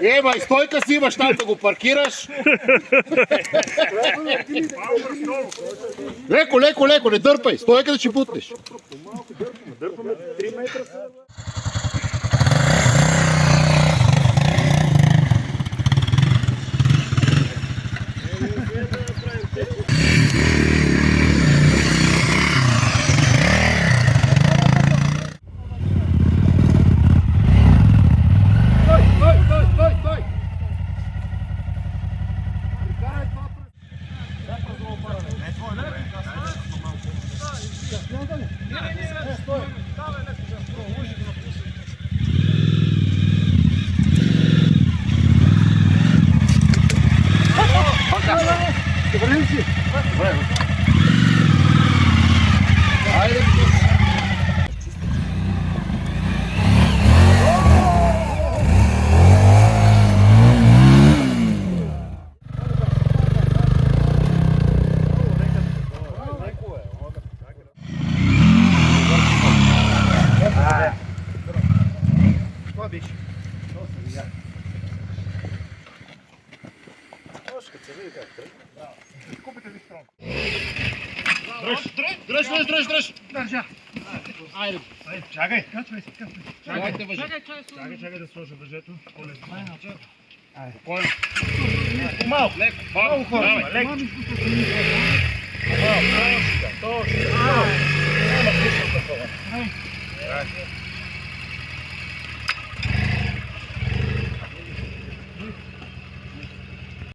Ема, и стойка си имаш там да го паркираш. Леко, леко, леко, не дърпай. Стойка да ще бутнеш. Дърпаме 3 метра. Дръж! Държа. Айде. Чакай, качвай се. Чакай да сложа въжето. Малко, леко. Много хора, леко. Точно. Няма пише такова.